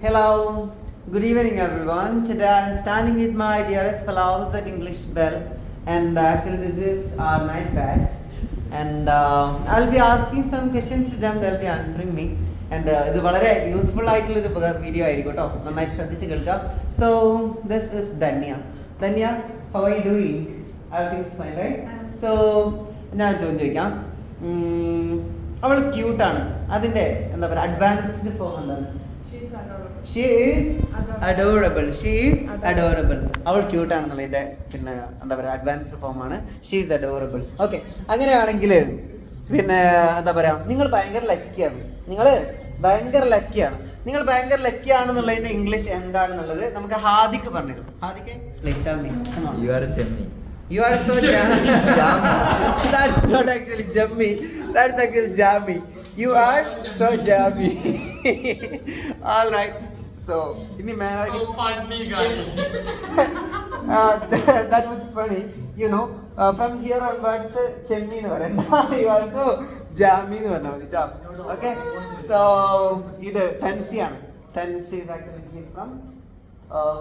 Hello, good evening everyone. Today I'm standing with my dearest fellows at English Bell, and actually this is our night batch. And I'll be asking some questions to them. They'll be answering me. And ഇത് വളരെ useful ആയിട്ടുള്ളൊരു video ആയിരിക്കും കേട്ടോ. നന്നായി ശ്രദ്ധിച്ച് കേൾക്കാം. So this is Danya. Danya, how are you doing? Everything's fine, right? So ഞാൻ ചോദിക്കാം. അവൾ ക്യൂട്ടാണ്. അതിൻ്റെ എന്താ പറയുക അഡ്വാൻസ്ഡ് ഫോം എന്താണ്? She is adorable. She is adorable. അവൾ ക്യൂട്ടാണെന്നുള്ളതിൻ്റെ പിന്നെ എന്താ പറയുക അഡ്വാൻസ്ഡ് ഫോമാണ് ഷീ ഈസ് അഡോറബിൾ. ഓക്കെ, അങ്ങനെയാണെങ്കിൽ പിന്നെ എന്താ പറയുക നിങ്ങൾ ഭയങ്കര ലക്കിയാണ്. നിങ്ങൾ ഭയങ്കര ലക്കിയാണെന്നുള്ളതിൻ്റെ ഇംഗ്ലീഷ് എന്താണെന്നുള്ളത് നമുക്ക് ഹാദിക്ക് പറഞ്ഞിടും. ഹാദിക്ക് You are a chummy. You are so jammy. That's not actually jammy. That's actually jammy. You are so jammy. All right. So, ini funny guy. That was funny. You know, from here onwards, chemmy nu parayanda. You are so jammy nu parna madi. Okay. So, idu Tansi aanu. Tansi is actually he's from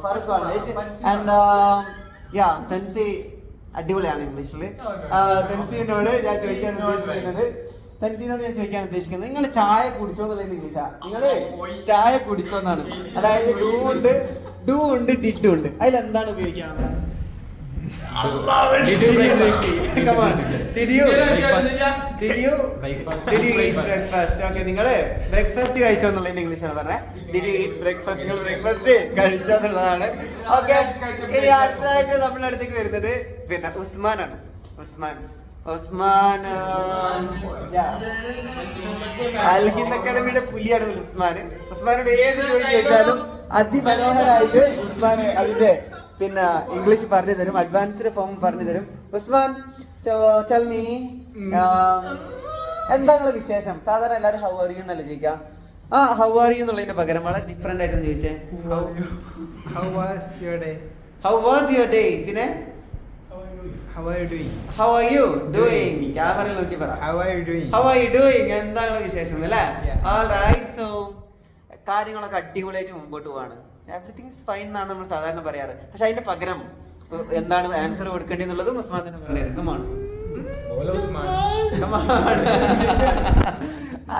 Farooq College, and yeah, Tansi അടിപൊളിയാണ് ഇംഗ്ലീഷിൽ. തെൻസിനോട് ഞാൻ ചോദിക്കാൻ ഉദ്ദേശിക്കുന്നത് നിങ്ങൾ ചായ കുടിച്ചോ എന്നുള്ളത് ഇംഗ്ലീഷാ. നിങ്ങൾ ചായ കുടിച്ചോന്നാണ്. അതായത് ഡു ഉണ്ട് ഡിഡ് ഉണ്ട്. അതിലെന്താണ് ഉപയോഗിക്കാറ്? നിങ്ങള് ബ്രേക്ക്ഫാസ്റ്റ് കഴിച്ചോ എന്നുള്ളത് ഇംഗ്ലീഷാണ് പറഞ്ഞത്. Did you eat breakfast? നിങ്ങൾ ബ്രേക്ക്ഫാസ്റ്റ് കഴിച്ചോ എന്നുള്ളതാണ്. ഓക്കെ, ഇനി അടുത്തതായിട്ട് നമ്മുടെ അടുത്തേക്ക് വരുന്നത് പിന്നെ ഉസ്മാനാണ്. ഉസ്മാൻ അൽഹിന്ദ് അക്കാഡമിയുടെ പുലിയാണ് ഉസ്മാനോട് ഏത് ചോദിച്ചാലും അതിമനോഹരായിട്ട് ഉസ്മാൻ അതിന്റെ പിന്നെ ഇംഗ്ലീഷ് പറഞ്ഞു തരും, അഡ്വാൻസ്ഡ് ഫോം പറഞ്ഞു തരും. ഉസ്മാൻ, ടെൽ മീ, എന്താ നിങ്ങളെ വിശേഷം? സാധാരണ എല്ലാവരും ഹൗ ആർ യു എന്നല്ല ചോദിക്കാം. ഹൗ ആർ യു എന്നുള്ളതിന്റെ പകരം വളരെ ഡിഫറെന്റ് ആയിട്ടൊന്ന് ചോദിച്ചേ. How was your day? How was your day? പിന്നെ How are you doing? How are you doing? ക്യാമറയിൽ നോക്കി പറ. How are you doing? How are you doing? എന്താണ് വിശേഷം അല്ലേ? Yeah. All right. So കാര്യങ്ങളൊക്കെ അടിപൊളിയായിട്ട് മുമ്പോട്ട് പോവാണ്. എവറിത്തിങ് ഇസ് ഫൈൻ എന്നാണ് നമ്മൾ സാധാരണ പറയാറ്. പക്ഷെ അതിന്റെ പകരം എന്താണ് ആൻസർ കൊടുക്കേണ്ടതെന്നുള്ളത് ഉസ്മാൻ തന്നെ പറഞ്ഞു. Come on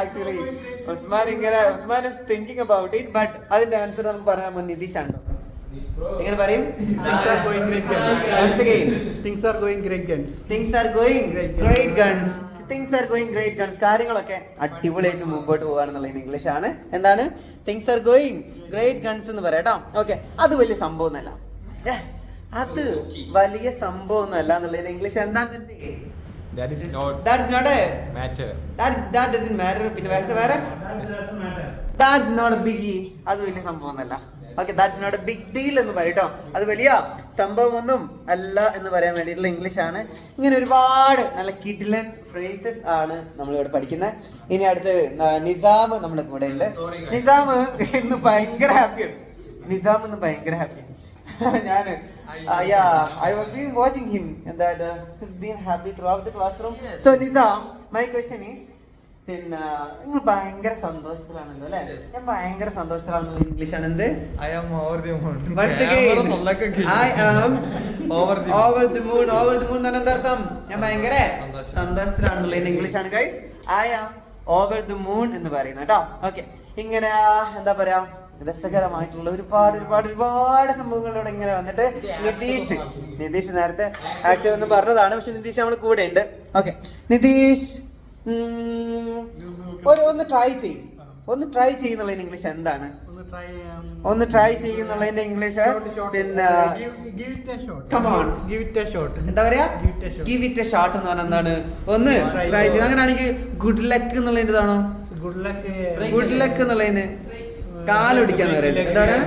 actually Usman is thinking about it, but അതിന്റെ ആൻസർ നമുക്ക് പറയാൻ നിതീഷ് ആണ്. എങ്ങനെ പറയും? Things are going great guns. Once again. Things are going great guns. Things are going great guns. Things are going great guns. കാര്യങ്ങളൊക്കെ അടിപൊളിയായിട്ട് മുമ്പോട്ട് പോകാണെന്നുള്ള ഇംഗ്ലീഷ് ആണ്. എന്താണ്? Things are going great guns എന്ന് പറയാം കേട്ടോ. ഓക്കെ, അത് വലിയ സംഭവമൊന്നുമല്ല. അത് വലിയ സംഭവമൊന്നുമല്ല എന്നുള്ളതിന് ഇംഗ്ലീഷ് എന്താണ്? That is not a matter. That doesn't matter. പിന്നെ വേറെ that's not a biggie. അത് വലിയ സംഭവമൊന്നുമല്ല. Okay, that's not a big deal എന്ന് പറയും കേട്ടോ. അത് വലിയ സംഭവമൊന്നും അല്ല എന്ന് പറയാൻ വേണ്ടിയിട്ടുള്ള ഇംഗ്ലീഷ് ആണ്. ഇങ്ങനെ ഒരുപാട് നല്ല കിഡിലൻ ഫ്രേസസ് ആണ് നമ്മളിവിടെ പഠിക്കുന്നത്. ഇനി അടുത്ത് നിസാം നമ്മുടെ കൂടെ ഉണ്ട്. നിസാം ഇന്ന് ഭയങ്കര ഹാപ്പിയാണ്. ഞാൻ I have been watching him and that he's been happy throughout the classroom. So Nizam, my question is, പിന്നെ നിങ്ങൾ ഭയങ്കര സന്തോഷത്തിലാണല്ലോ അല്ലേ? ഞാൻ ഭയങ്കര സന്തോഷത്തിലാണെന്നുള്ള ഇംഗ്ലീഷ് ആണ് എന്ത്? I am over the moon. I am over the moon. എന്നാണ് എന്താർത്ഥം? ഞാൻ ഭയങ്കര സന്തോഷത്തിലാണെന്നുള്ള ഇംഗ്ലീഷ് ആണ് guys. I am over the moon എന്ന് പറയുന്നത് കേട്ടോ. ഓക്കെ, ഇങ്ങനെ എന്താ പറയാ രസകരമായിട്ടുള്ള ഒരുപാട് സംഭവങ്ങളിലൂടെ ഇങ്ങനെ വന്നിട്ട് നിതീഷ് നേരത്തെ ആക്ച്വലി ഒന്ന് പറഞ്ഞതാണ്, പക്ഷെ നിതീഷ് നമ്മൾ കൂടെ ഉണ്ട്. ഓക്കെ, നിതീഷ് ഒന്ന് ട്രൈ ചെയ്യുന്നുള്ളതിന്റെ ഇംഗ്ലീഷ് എന്താണ്? ഒന്ന് ട്രൈ ചെയ്യുന്നുള്ളതിന്റെ ഇംഗ്ലീഷ് പിന്നെ എന്താ പറയാ? ഗിവ് ഇറ്റ് എ ഷോട്ട് എന്ന് പറഞ്ഞാൽ എന്താണ്? ഒന്ന് ട്രൈ ചെയ്യും. അങ്ങനെയാണെങ്കിൽ ഗുഡ് ലക്ക് എന്നുള്ളതിൻ്റെതാണോ? ഗുഡ് ലക്ക് എന്നുള്ളതിന് കാലൊടിക്കാന്ന് പറയുന്നത് എന്താ പറയാ?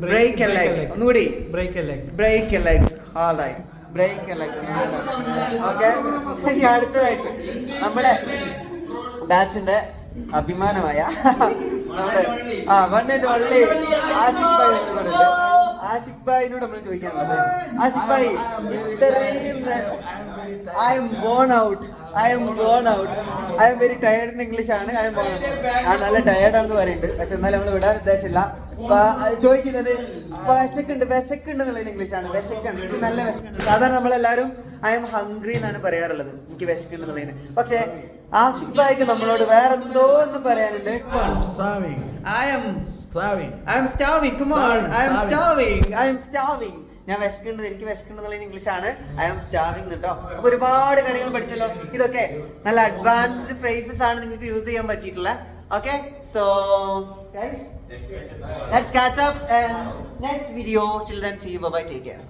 Break a leg. ഒന്നുകൂടി break a leg. Alright, break a leg. Okay, ഇനി അടുത്തതായിട്ട് നമ്മുടെ ബാച്ചിന്റെ അഭിമാനമായ നമ്മുടെ വൺ ആൻഡ് ഓൺലി ആഷിഖ് ഭായിനോട് നമ്മൾ ചോദിക്കാൻ പറ്റും. ആഷിഖ് ഭായി, ഇത്രയും I am born out. I am very tired in English ആണ്. ഞാൻ നല്ല ടയേർഡ് ആണെന്ന് പറയുന്നുണ്ട്. പക്ഷെ എന്നാലും നമ്മൾ വിടാൻ ഉദ്ദേശമില്ല. ചോദിക്കുന്നത് വിശക്കുണ്ട് എന്നുള്ളത് ഇംഗ്ലീഷാണ്. വിശക്കുണ്ട്, എനിക്ക് നല്ല വിശക്കുണ്ട്. സാധാരണ നമ്മളെല്ലാവരും ഐ എം ഹംഗ്രി എന്നാണ് പറയാറുള്ളത്, എനിക്ക് വിശക്കുണ്ട് എന്നുള്ളതിന്. പക്ഷെ ആസിഫ് ഭായിക്ക് നമ്മളോട് വേറെ എന്തോ എന്ന് പറയാനുണ്ട്. ഞാൻ വിശക്കുന്നുണ്ട്, എനിക്ക് വിശക്കുന്നുള്ളത് ഇംഗ്ലീഷാണ്. ഐ ആം സ്റ്റാവിങ് കേട്ടോ. അപ്പൊ ഒരുപാട് കാര്യങ്ങൾ പഠിച്ചല്ലോ. ഇതൊക്കെ നല്ല അഡ്വാൻസ്ഡ് ഫ്രേസസ് ആണ് നിങ്ങൾക്ക് യൂസ് ചെയ്യാൻ പറ്റിയിട്ടുള്ള. Okay, so guys, let's catch up and next video. Till then, see you. Bye bye. Take care.